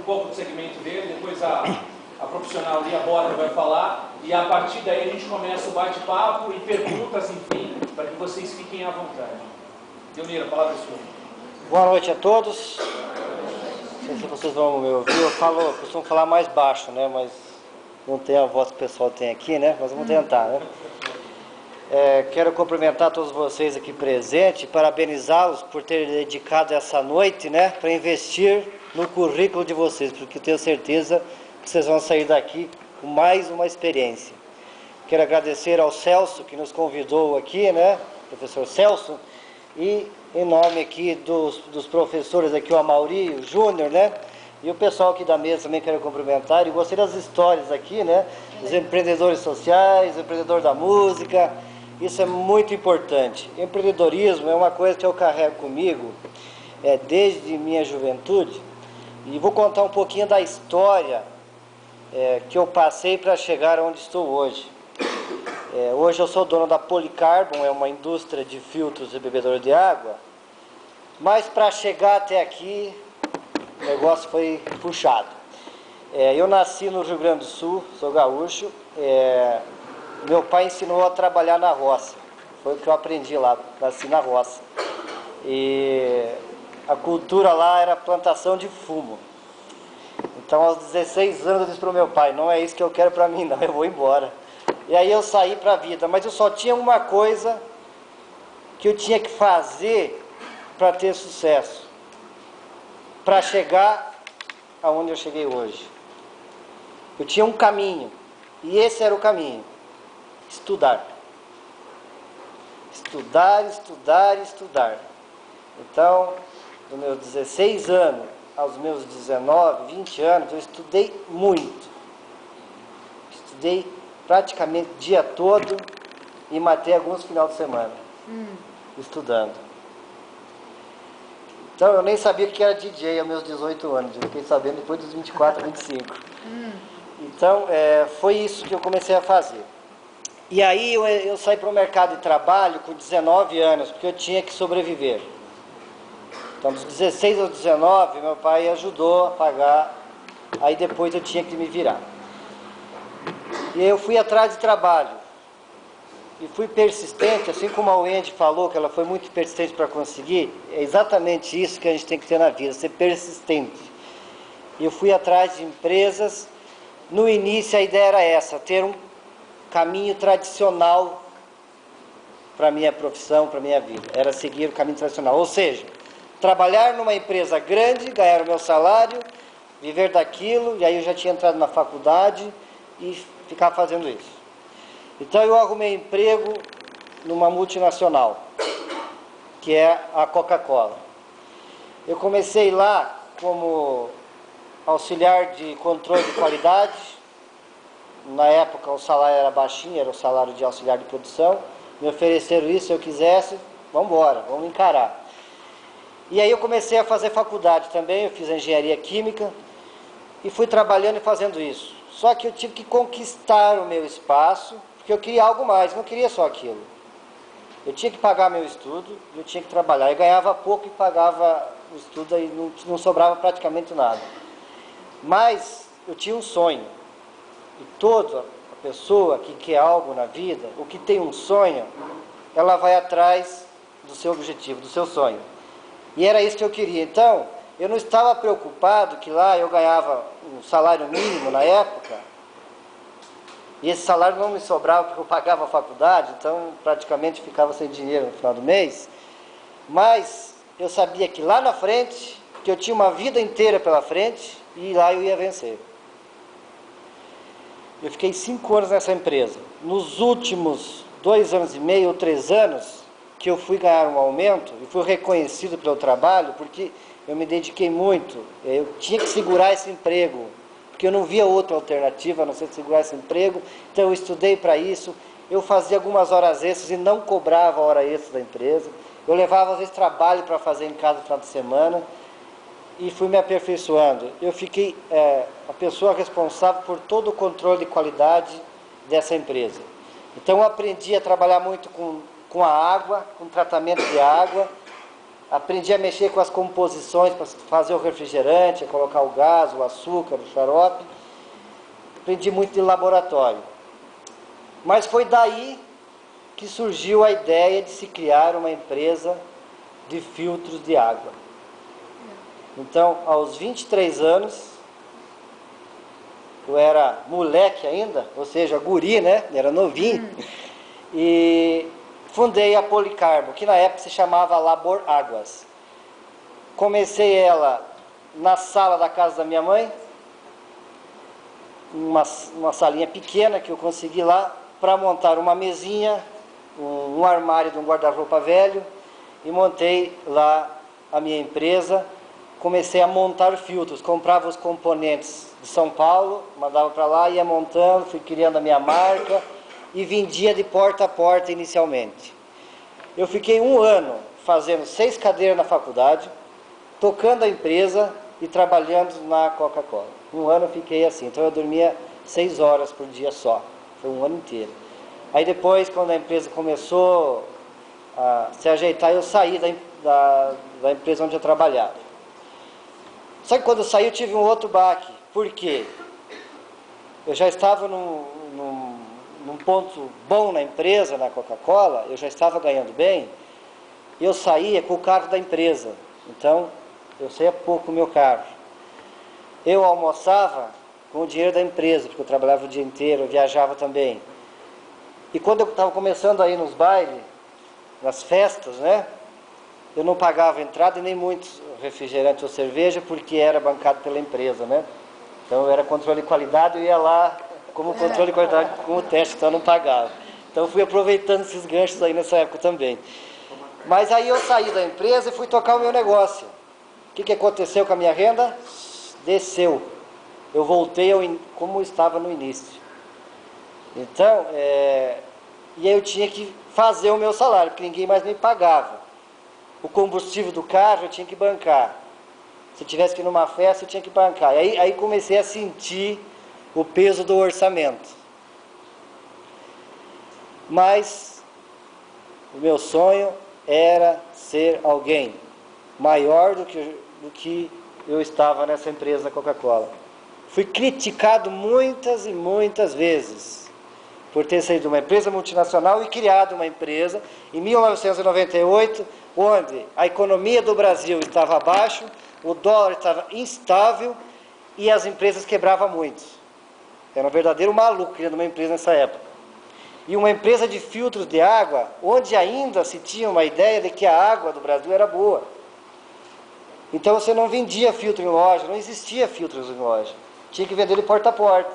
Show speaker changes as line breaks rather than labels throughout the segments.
pouco do segmento dele, depois a profissional ali, a Bora, vai falar, e a partir daí a gente começa o bate-papo e perguntas, enfim, para que vocês fiquem à vontade. Leonira, a palavra é sua.
Boa noite a todos. Não sei se vocês vão me ouvir, eu costumo falar mais baixo, né? Mas não tem a voz que o pessoal tem aqui, né? Mas vamos tentar, né? Quero cumprimentar todos vocês aqui presentes, parabenizá-los por terem dedicado essa noite, né? Para investir no currículo de vocês, porque tenho certeza que vocês vão sair daqui com mais uma experiência. Quero agradecer ao Celso, que nos convidou aqui, né? Professor Celso, e em nome aqui dos professores aqui, o Amauri, o Júnior, né? E o pessoal aqui da mesa também quero cumprimentar. E gostei das histórias aqui, né? Os empreendedores sociais, o empreendedor da música. Isso é muito importante. Empreendedorismo é uma coisa que eu carrego comigo desde minha juventude. E vou contar um pouquinho da história que eu passei para chegar onde estou hoje. Hoje eu sou dono da Policarbon, é uma indústria de filtros e bebedouros de água, mas para chegar até aqui, o negócio foi puxado. Eu nasci no Rio Grande do Sul, sou gaúcho, meu pai ensinou a trabalhar na roça, foi o que eu aprendi lá, nasci na roça. E a cultura lá era plantação de fumo. Então aos 16 anos eu disse para o meu pai, não é isso que eu quero para mim não, eu vou embora. E aí eu saí para a vida, mas eu só tinha uma coisa que eu tinha que fazer para ter sucesso, para chegar aonde eu cheguei hoje. Eu tinha um caminho, e esse era o caminho: estudar. Estudar, estudar, estudar. Então, dos meus 16 anos aos meus 19, 20 anos, eu estudei muito. Estudei praticamente o dia todo e matei alguns final de semana estudando. Então eu nem sabia o que era DJ aos meus 18 anos, eu fiquei sabendo depois dos 24, 25. Então foi isso que eu comecei a fazer. E aí eu saí para o mercado de trabalho com 19 anos, porque eu tinha que sobreviver. Então dos 16 aos 19 meu pai ajudou a pagar, aí depois eu tinha que me virar. E eu fui atrás de trabalho, e fui persistente, assim como a Wendy falou, que ela foi muito persistente para conseguir, é exatamente isso que a gente tem que ter na vida, ser persistente. E eu fui atrás de empresas, no início a ideia era essa, ter um caminho tradicional para a minha profissão, para a minha vida, era seguir o caminho tradicional, ou seja, trabalhar numa empresa grande, ganhar o meu salário, viver daquilo, e aí eu já tinha entrado na faculdade, e ficar fazendo isso. Então eu arrumei emprego numa multinacional, que é a Coca-Cola. Eu comecei lá como auxiliar de controle de qualidade. Na época o salário era baixinho, era o salário de auxiliar de produção. Me ofereceram isso, se eu quisesse, vamos embora, vamos encarar. E aí eu comecei a fazer faculdade também, eu fiz engenharia química e fui trabalhando e fazendo isso. Só que eu tive que conquistar o meu espaço, porque eu queria algo mais, não queria só aquilo. Eu tinha que pagar meu estudo, eu tinha que trabalhar. Eu ganhava pouco e pagava o estudo, e não sobrava praticamente nada. Mas eu tinha um sonho. E toda a pessoa que quer algo na vida, ou que tem um sonho, ela vai atrás do seu objetivo, do seu sonho. E era isso que eu queria. Então, eu não estava preocupado que lá eu ganhava um salário mínimo na época, e esse salário não me sobrava porque eu pagava a faculdade, então praticamente ficava sem dinheiro no final do mês. Mas eu sabia que lá na frente, que eu tinha uma vida inteira pela frente, e lá eu ia vencer. Eu fiquei 5 anos nessa empresa. Nos últimos 2 anos e meio ou 3 anos, que eu fui ganhar um aumento, e fui reconhecido pelo trabalho, porque eu me dediquei muito, eu tinha que segurar esse emprego, porque eu não via outra alternativa a não ser segurar esse emprego, então eu estudei para isso, eu fazia algumas horas extras e não cobrava a hora extra da empresa, eu levava às vezes trabalho para fazer em casa no final de semana, e fui me aperfeiçoando. Eu fiquei a pessoa responsável por todo o controle de qualidade dessa empresa. Então eu aprendi a trabalhar muito com a água, com tratamento de água, aprendi a mexer com as composições para fazer o refrigerante, a colocar o gás, o açúcar, o xarope. Aprendi muito de laboratório. Mas foi daí que surgiu a ideia de se criar uma empresa de filtros de água. Então, aos 23 anos, eu era moleque ainda, ou seja, guri, né? Era novinho. E fundei a Policarbo, que na época se chamava Labor Águas. Comecei ela na sala da casa da minha mãe, uma salinha pequena que eu consegui lá, para montar uma mesinha, um armário de um guarda-roupa velho, e montei lá a minha empresa. Comecei a montar filtros, comprava os componentes de São Paulo, mandava para lá, ia montando, fui criando a minha marca e vendia de porta a porta inicialmente. Eu fiquei 1 ano fazendo 6 cadeiras na faculdade, tocando a empresa e trabalhando na Coca-Cola. 1 ano eu fiquei assim, então eu dormia 6 horas por dia só, foi 1 ano inteiro. Aí depois, quando a empresa começou a se ajeitar, eu saí da empresa onde eu trabalhava. Só que quando eu saí eu tive um outro baque. Por quê? Eu já estava num ponto bom na empresa, na Coca-Cola, eu já estava ganhando bem, e eu saía com o carro da empresa. Então, eu saía pouco com o meu carro. Eu almoçava com o dinheiro da empresa, porque eu trabalhava o dia inteiro, eu viajava também. E quando eu estava começando a ir nos bailes, nas festas, né? Eu não pagava entrada e nem muito refrigerante ou cerveja, porque era bancado pela empresa, né? Então eu era controle de qualidade, eu ia lá como controle de qualidade, como teste, então eu não pagava. Então eu fui aproveitando esses ganchos aí nessa época também. Mas aí eu saí da empresa e fui tocar o meu negócio. O que aconteceu com a minha renda? Desceu. Eu voltei como estava no início. Então, e aí eu tinha que fazer o meu salário, porque ninguém mais me pagava. O combustível do carro eu tinha que bancar. Se eu tivesse que ir numa festa, eu tinha que bancar. E aí comecei a sentir o peso do orçamento. Mas o meu sonho era ser alguém maior do que eu estava nessa empresa Coca-Cola. Fui criticado muitas e muitas vezes por ter saído de uma empresa multinacional e criado uma empresa em 1998, onde a economia do Brasil estava abaixo, o dólar estava instável e as empresas quebravam muito. Era um verdadeiro maluco criando uma empresa nessa época. E uma empresa de filtros de água, onde ainda se tinha uma ideia de que a água do Brasil era boa. Então você não vendia filtro em loja, não existia filtros em loja. Tinha que vender de porta a porta.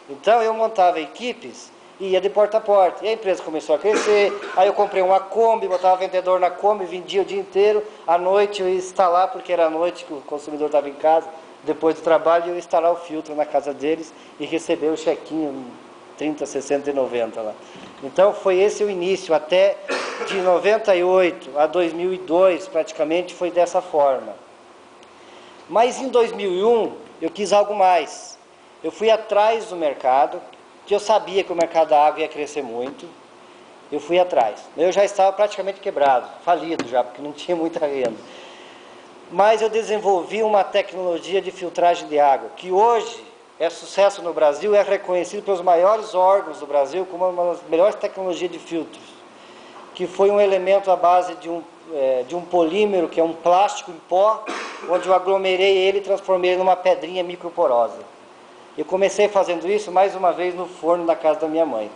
Então eu montava equipes e ia de porta a porta. E a empresa começou a crescer, aí eu comprei uma Kombi, botava vendedor na Kombi, vendia o dia inteiro. À noite eu ia instalar, porque era a noite que o consumidor estava em casa, depois do trabalho eu ia instalar o filtro na casa deles e receber o chequinho 30, 60 e 90 lá. Então foi esse o início, até de 98 a 2002 praticamente foi dessa forma. Mas em 2001 eu quis algo mais. Eu fui atrás do mercado, que eu sabia que o mercado da água ia crescer muito. Eu fui atrás. Eu já estava praticamente quebrado, falido já, porque não tinha muita renda. Mas eu desenvolvi uma tecnologia de filtragem de água, que hoje é sucesso no Brasil, é reconhecido pelos maiores órgãos do Brasil como uma das melhores tecnologias de filtros, que foi um elemento à base de um polímero, que é um plástico em pó, onde eu aglomerei ele e transformei ele numa pedrinha microporosa. Eu comecei fazendo isso mais uma vez no forno da casa da minha mãe.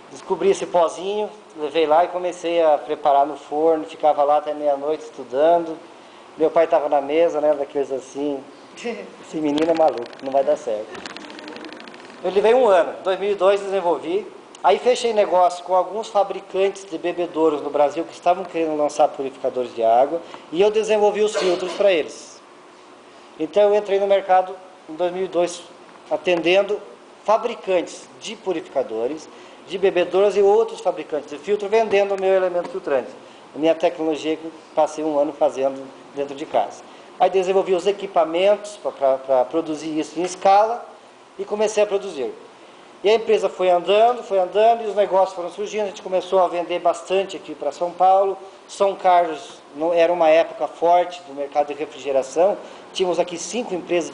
Descobri esse pozinho, levei lá e comecei a preparar no forno, ficava lá até meia-noite estudando. Meu pai estava na mesa, né, daqueles assim, esse menino é maluco, não vai dar certo. Eu levei 1 ano, em 2002 desenvolvi, aí fechei negócio com alguns fabricantes de bebedouros no Brasil que estavam querendo lançar purificadores de água, e eu desenvolvi os filtros para eles. Então eu entrei no mercado em 2002, atendendo fabricantes de purificadores, de bebedouros e outros fabricantes de filtro, vendendo o meu elemento filtrante. A minha tecnologia que passei 1 ano fazendo dentro de casa. Aí desenvolvi os equipamentos para produzir isso em escala e comecei a produzir. E a empresa foi andando e os negócios foram surgindo. A gente começou a vender bastante aqui para São Paulo. São Carlos era uma época forte do mercado de refrigeração, tínhamos aqui 5 empresas